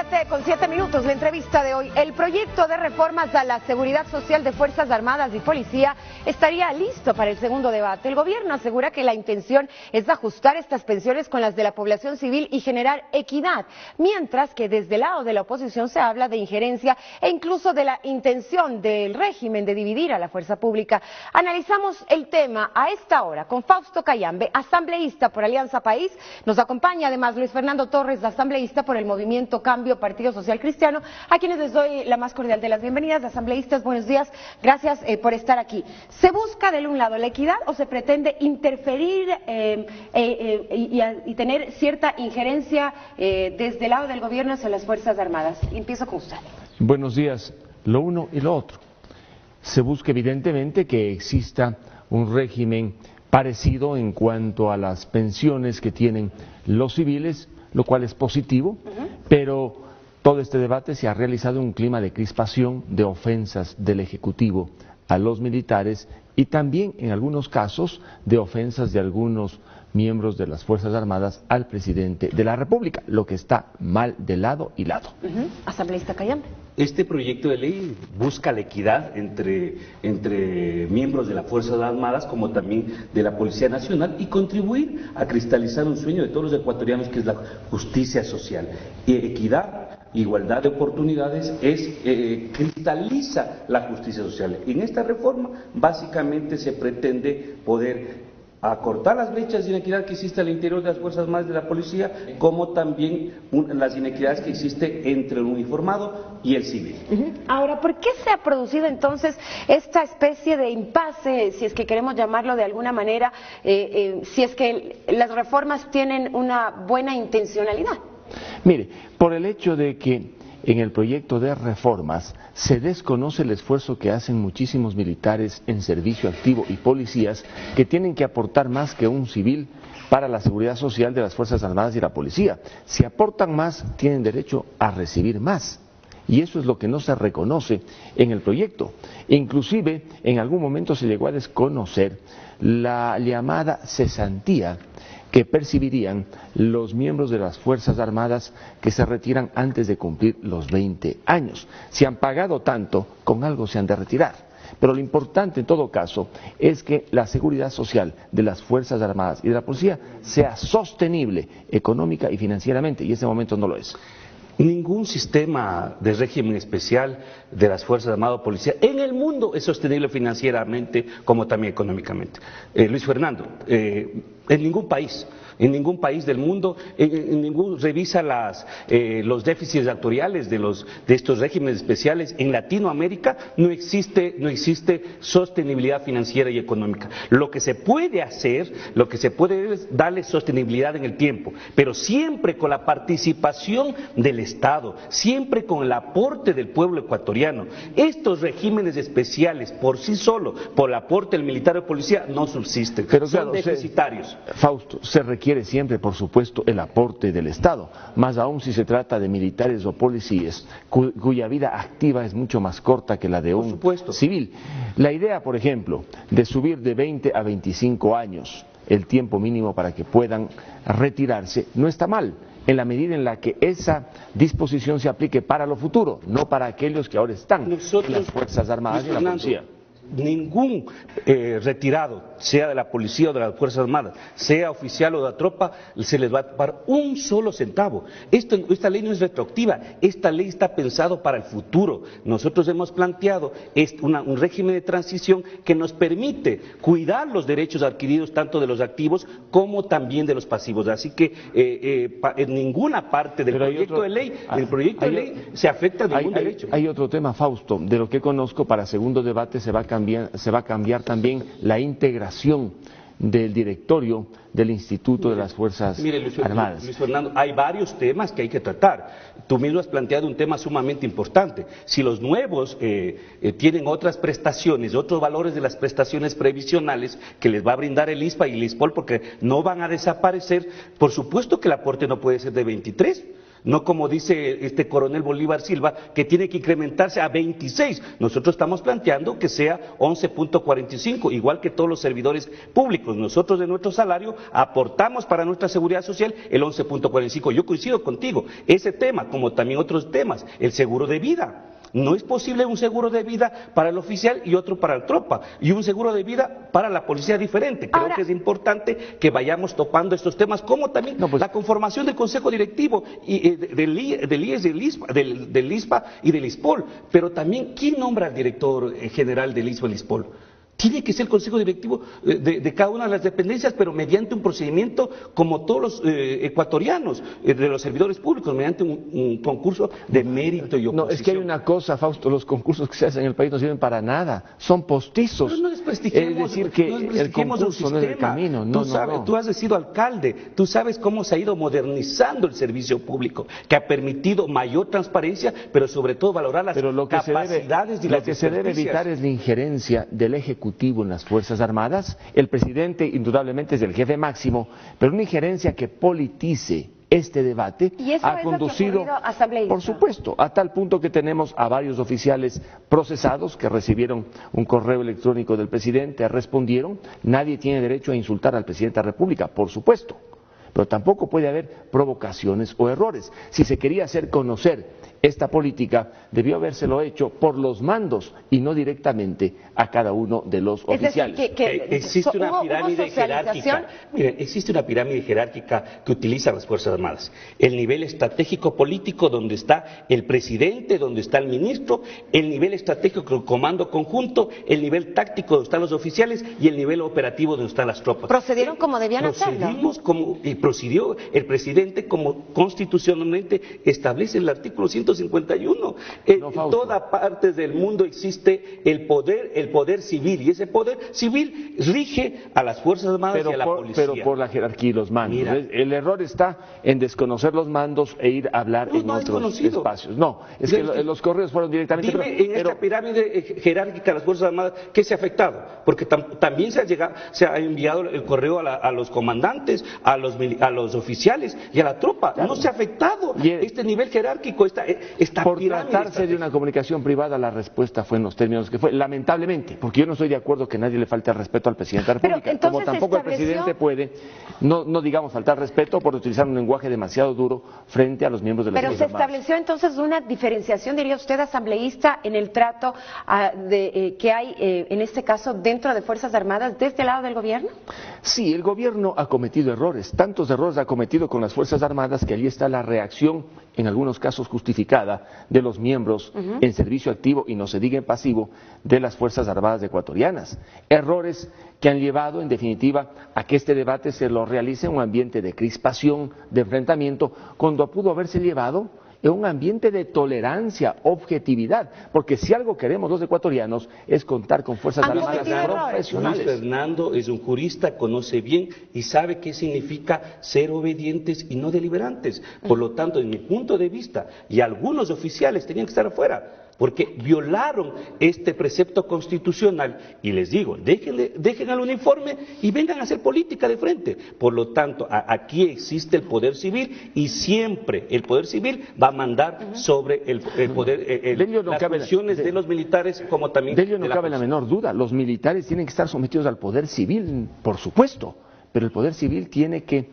7:07, la entrevista de hoy. El proyecto de reformas a la seguridad social de Fuerzas Armadas y Policía estaría listo para el segundo debate. El gobierno asegura que la intención es ajustar estas pensiones con las de la población civil y generar equidad, mientras que desde el lado de la oposición se habla de injerencia e incluso de la intención del régimen de dividir a la fuerza pública. Analizamos el tema a esta hora con Fausto Cayambe, asambleísta por Alianza País. Nos acompaña además Luis Fernando Torres, asambleísta por el Movimiento Cambio Partido Social Cristiano, a quienes les doy la más cordial de las bienvenidas. Asambleístas, buenos días, gracias por estar aquí. ¿Se busca de un lado la equidad o se pretende interferir y tener cierta injerencia desde el lado del gobierno hacia las Fuerzas Armadas? Empiezo con usted. Buenos días. Lo uno y lo otro. Se busca evidentemente que exista un régimen parecido en cuanto a las pensiones que tienen los civiles, lo cual es positivo, pero todo este debate se ha realizado en un clima de crispación, de ofensas del Ejecutivo a los militares y también en algunos casos de ofensas de algunos miembros de las Fuerzas Armadas al presidente de la República, lo que está mal de lado y lado. Asambleísta Cayambe. Este proyecto de ley busca la equidad entre miembros de las Fuerzas Armadas como también de la Policía Nacional y contribuir a cristalizar un sueño de todos los ecuatorianos, que es la justicia social. Y equidad, igualdad de oportunidades, cristaliza la justicia social. En esta reforma básicamente se pretende poder acortar las brechas de inequidad que existe al interior de las Fuerzas Armadas de la Policía, como también las inequidades que existen entre el uniformado y el civil. Ahora, ¿por qué se ha producido entonces esta especie de impasse, si es que queremos llamarlo de alguna manera, si es que las reformas tienen una buena intencionalidad? Mire, por el hecho de que en el proyecto de reformas se desconoce el esfuerzo que hacen muchísimos militares en servicio activo y policías que tienen que aportar más que un civil para la seguridad social de las Fuerzas Armadas y la Policía. Si aportan más, tienen derecho a recibir más. Y eso es lo que no se reconoce en el proyecto. Inclusive, en algún momento se llegó a desconocer la llamada cesantía que percibirían los miembros de las Fuerzas Armadas que se retiran antes de cumplir los 20 años. Si han pagado tanto, con algo se han de retirar. Pero lo importante en todo caso es que la seguridad social de las Fuerzas Armadas y de la Policía sea sostenible económica y financieramente, y en ese momento no lo es. Ningún sistema de régimen especial de las Fuerzas Armadas o Policía en el mundo es sostenible financieramente como también económicamente. Luis Fernando, en ningún país del mundo, revisa los déficits actuariales de estos regímenes especiales. En Latinoamérica no existe sostenibilidad financiera y económica. Lo que se puede hacer, es darle sostenibilidad en el tiempo, pero siempre con la participación del Estado, siempre con el aporte del pueblo ecuatoriano. Estos regímenes especiales por sí solos, por el aporte del militar o policía, no subsisten, pero son deficitarios. Fausto, se requiere siempre, por supuesto, el aporte del Estado, más aún si se trata de militares o policías, cuya vida activa es mucho más corta que la de un civil. La idea, por ejemplo, de subir de 20 a 25 años el tiempo mínimo para que puedan retirarse, no está mal, en la medida en la que esa disposición se aplique para lo futuro, no para aquellos que ahora están en las Fuerzas Armadas y en la Policía. Ningún retirado, sea de la Policía o de las Fuerzas Armadas, sea oficial o de la tropa, se les va a pagar un solo centavo. Esta ley no es retroactiva, esta ley está pensado para el futuro. Nosotros hemos planteado un régimen de transición que nos permite cuidar los derechos adquiridos tanto de los activos como también de los pasivos. Así que en ninguna parte del proyecto de ley se afecta ningún derecho. Hay otro tema, Fausto, de lo que conozco. Para segundo debate se va a cambiar también la integración del directorio del Instituto de las Fuerzas Armadas. Luis Fernando, hay varios temas que hay que tratar. Tú mismo has planteado un tema sumamente importante. Si los nuevos tienen otras prestaciones, otros valores de las prestaciones previsionales que les va a brindar el ISPA y el ISPOL, porque no van a desaparecer, por supuesto que el aporte no puede ser de 23. no como dice este coronel Bolívar Silva, que tiene que incrementarse a 26. Nosotros estamos planteando que sea 11.45, igual que todos los servidores públicos. Nosotros de nuestro salario aportamos para nuestra seguridad social el 11.45. Yo coincido contigo, ese tema, como también otros temas, el seguro de vida. No es posible un seguro de vida para el oficial y otro para la tropa, y un seguro de vida para la policía diferente. Creo que es importante que vayamos topando estos temas, como también la conformación del Consejo Directivo y, del IES, del ISPA y del ISPOL. Pero también, ¿quién nombra al director general del ISPA y del ISPOL? Tiene que ser el consejo directivo de cada una de las dependencias, pero mediante un procedimiento como todos los ecuatorianos, de los servidores públicos, mediante un concurso de mérito y oposición. No, es que hay una cosa, Fausto, los concursos que se hacen en el país no sirven para nada, son postizos. Pero no desprestigiemos, es decir, que el concurso no es el camino. Tú has sido alcalde, tú sabes cómo se ha ido modernizando el servicio público, que ha permitido mayor transparencia, pero sobre todo valorar las capacidades y las experticias. Lo que se debe evitar es la injerencia del Ejecutivo en las Fuerzas Armadas. El presidente indudablemente es el jefe máximo, pero una injerencia que politice este debate ha conducido, por supuesto, a tal punto que tenemos a varios oficiales procesados que recibieron un correo electrónico del presidente, respondieron. Nadie tiene derecho a insultar al presidente de la República, por supuesto, pero tampoco puede haber provocaciones o errores. Si se quería hacer conocer esta política, debió habérselo hecho por los mandos y no directamente a cada uno de los oficiales. Existe una pirámide jerárquica. Miren, existe una pirámide jerárquica que utilizan las Fuerzas Armadas. El nivel estratégico político, donde está el presidente, donde está el ministro, el nivel estratégico, el comando conjunto, el nivel táctico, donde están los oficiales, y el nivel operativo, donde están las tropas. Procedieron como debían hacerlo. Procedimos como procedió el presidente, como constitucionalmente establece el artículo 151. En todas partes del mundo existe el poder civil, y ese poder civil rige a las Fuerzas Armadas y a la policía. Pero por la jerarquía y los mandos. Mira, el error está en desconocer los mandos e ir a hablar en otros espacios. No, es que los correos fueron directamente... Dime, en esta pirámide jerárquica de las Fuerzas Armadas, ¿qué se ha afectado? Porque también se ha enviado el correo a los comandantes, a los oficiales y a la tropa. Claro. No se ha afectado este nivel jerárquico, esta por pirámide. Tratarse de una comunicación privada, la respuesta fue en los términos que fue, lamentablemente, porque yo no estoy de acuerdo que nadie le falte al respeto al presidente de la República, como tampoco el presidente puede, no digamos faltar respeto por utilizar un lenguaje demasiado duro frente a los miembros de las Fuerzas Armadas. Pero se estableció entonces una diferenciación, diría usted, asambleísta, en el trato que hay, en este caso, dentro de Fuerzas Armadas, desde el lado del gobierno. Sí, el gobierno ha cometido errores, tantos errores ha cometido con las Fuerzas Armadas que allí está la reacción, en algunos casos justificada, de los miembros en servicio activo y no se diga en pasivo de las Fuerzas Armadas ecuatorianas. Errores que han llevado, en definitiva, a que este debate se lo realice en un ambiente de crispación, de enfrentamiento, cuando pudo haberse llevado en un ambiente de tolerancia, objetividad, porque si algo queremos los ecuatorianos es contar con Fuerzas Armadas profesionales. Luis Fernando es un jurista, conoce bien y sabe qué significa ser obedientes y no deliberantes. Por lo tanto, en mi punto de vista, y algunos oficiales tenían que estar afuera, porque violaron este precepto constitucional, y les digo, dejen el uniforme y vengan a hacer política de frente. Por lo tanto, aquí existe el poder civil, y siempre el poder civil va a mandar sobre el poder, las funciones de los militares, como también de ello no cabe la menor duda. Los militares tienen que estar sometidos al poder civil, por supuesto, pero el poder civil tiene que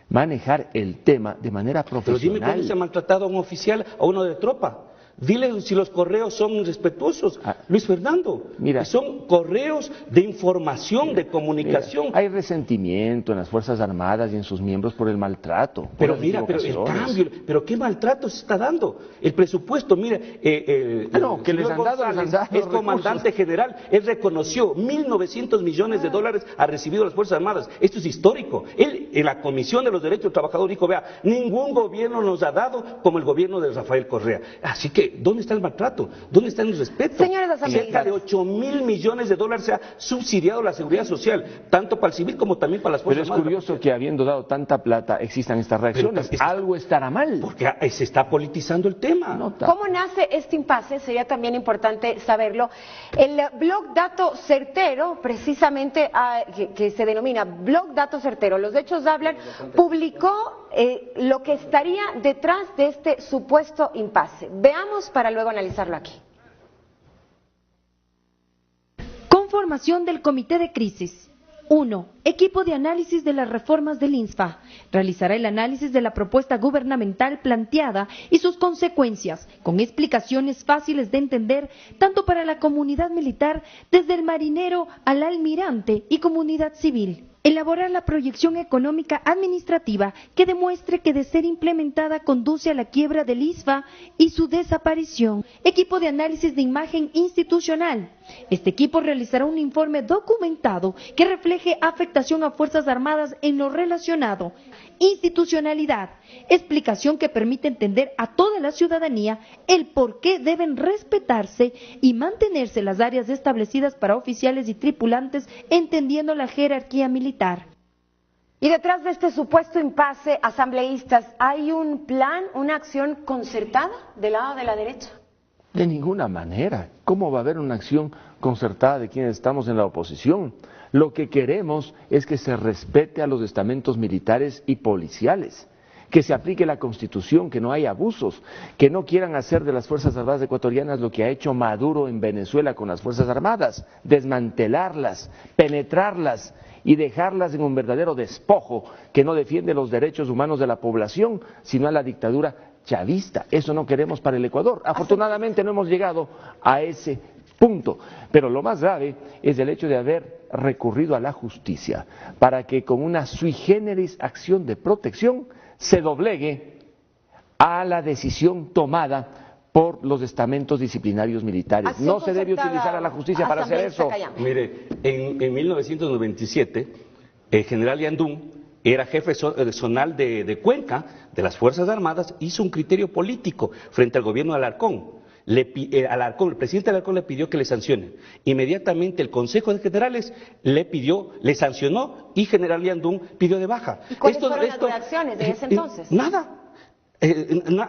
manejar el tema de manera profesional. Pero dime cuándo se ha maltratado a un oficial, a uno de tropa. Dile si los correos son irrespetuosos, Luis Fernando. Mira, son correos de información, de comunicación. Hay resentimiento en las Fuerzas Armadas y en sus miembros por el maltrato. Pero mira, pero el cambio, pero qué maltrato se está dando. El presupuesto, mira, que les han dado es comandante general, él reconoció 1.900 millones de dólares ha recibido las Fuerzas Armadas. Esto es histórico. Él, en la Comisión de los Derechos del Trabajador, dijo, vea, ningún gobierno nos ha dado como el gobierno de Rafael Correa. Así que que ¿dónde está el maltrato? ¿Dónde está el respeto? Señores asambleístas, cerca de 8.000 millones de dólares se ha subsidiado la seguridad social, tanto para el civil como también para las Pero fuerzas es armadas. curioso que habiendo dado tanta plata existan estas reacciones. Algo estará mal. Porque se está politizando el tema. ¿Cómo nace este impasse? Sería también importante saberlo. El blog Dato Certero, precisamente que se denomina Blog Dato Certero, los hechos hablan, publicó lo que estaría detrás de este supuesto impasse. Veamos para luego analizarlo aquí. Conformación del Comité de Crisis. 1. Equipo de análisis de las reformas del INSFA. Realizará el análisis de la propuesta gubernamental planteada y sus consecuencias, con explicaciones fáciles de entender tanto para la comunidad militar, desde el marinero al almirante y comunidad civil. Elaborar la proyección económica administrativa que demuestre que de ser implementada conduce a la quiebra del ISFA y su desaparición. Equipo de análisis de imagen institucional. Este equipo realizará un informe documentado que refleje afectación a Fuerzas Armadas en lo relacionado. Institucionalidad. Explicación que permite entender a toda la ciudadanía el por qué deben respetarse y mantenerse las áreas establecidas para oficiales y tripulantes, entendiendo la jerarquía militar. Y detrás de este supuesto impasse, asambleístas, ¿hay un plan, una acción concertada del lado de la derecha? De ninguna manera. ¿Cómo va a haber una acción concertada de quienes estamos en la oposición? Lo que queremos es que se respete a los estamentos militares y policiales, que se aplique la Constitución, que no haya abusos, que no quieran hacer de las Fuerzas Armadas ecuatorianas lo que ha hecho Maduro en Venezuela con las Fuerzas Armadas, desmantelarlas, penetrarlas y dejarlas en un verdadero despojo que no defiende los derechos humanos de la población, sino a la dictadura chavista. Eso no queremos para el Ecuador. Afortunadamente no hemos llegado a ese punto, pero lo más grave es el hecho de haber recurrido a la justicia para que con una sui generis acción de protección se doblegue a la decisión tomada por los estamentos disciplinarios militares. No se debe utilizar a la justicia para hacer eso. Mire, en 1997, el general Yandún era jefe zonal de Cuenca, de las Fuerzas Armadas, hizo un criterio político frente al gobierno de Alarcón. El presidente Alarcón le pidió que le sancionen. Inmediatamente el Consejo de Generales le sancionó y general Yandún pidió de baja. ¿Y cuáles fueron las reacciones de ese entonces? Nada.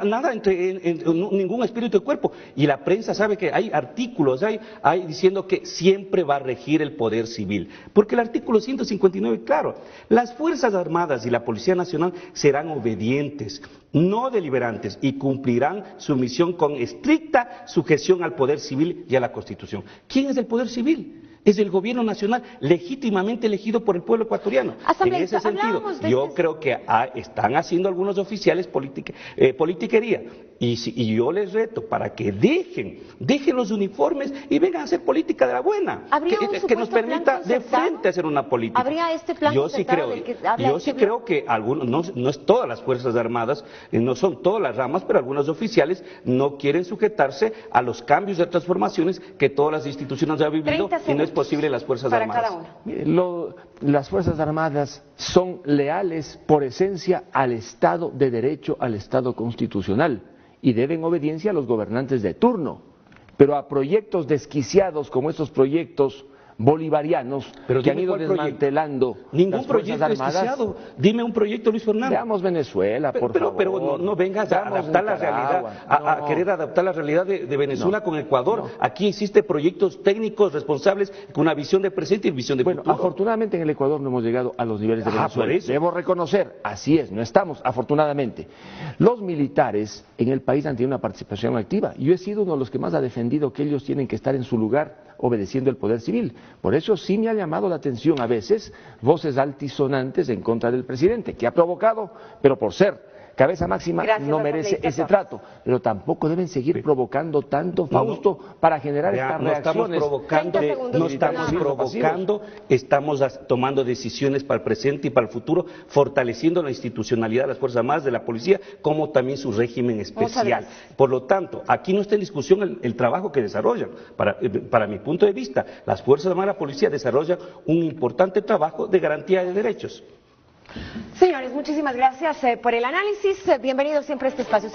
Nada ningún espíritu de cuerpo, y la prensa sabe que hay artículos hay diciendo que siempre va a regir el poder civil, porque el artículo 159, claro, las Fuerzas Armadas y la Policía Nacional serán obedientes, no deliberantes, y cumplirán su misión con estricta sujeción al poder civil y a la Constitución. ¿Quién es el poder civil? Es el gobierno nacional legítimamente elegido por el pueblo ecuatoriano. En ese sentido, yo creo que están haciendo algunos oficiales politiquería. Y yo les reto para que dejen los uniformes y vengan a hacer política de la buena, que nos permita de frente hacer una política. ¿Habría este plan yo sí creo que algunos, no es todas las Fuerzas Armadas, no son todas las ramas, pero algunos oficiales no quieren sujetarse a los cambios de transformaciones que todas las instituciones han vivido y no es posible las Fuerzas Armadas. Las Fuerzas Armadas son leales por esencia al Estado de Derecho, al Estado constitucional, y deben obediencia a los gobernantes de turno, pero a proyectos desquiciados como estos proyectos bolivarianos que han ido desmantelando ningún proyecto desquiciado. Dime un proyecto, Luis Fernando. Veamos Venezuela, por favor. Pero no vengas a adaptar la realidad, a querer adaptar la realidad de Venezuela con Ecuador. Aquí existen proyectos técnicos responsables con una visión de presente y visión de futuro. Bueno, afortunadamente en el Ecuador no hemos llegado a los niveles de Venezuela. Debo reconocer, así es, no estamos, afortunadamente. Los militares en el país han tenido una participación activa. Yo he sido uno de los que más ha defendido que ellos tienen que estar en su lugar obedeciendo el poder civil. Por eso sí me ha llamado la atención a veces voces altisonantes en contra del presidente, que ha provocado, pero por ser cabeza máxima no merece ese trato, pero tampoco deben seguir provocando tanto, Fausto, para generar estas reacciones. No estamos provocando, estamos tomando decisiones para el presente y para el futuro, fortaleciendo la institucionalidad de las Fuerzas Armadas, de la Policía, como también su régimen especial. Por lo tanto, aquí no está en discusión el trabajo que desarrollan. Para mi punto de vista, las Fuerzas Armadas y la Policía desarrollan un importante trabajo de garantía de derechos. Señores, muchísimas gracias por el análisis. Bienvenidos siempre a este espacio.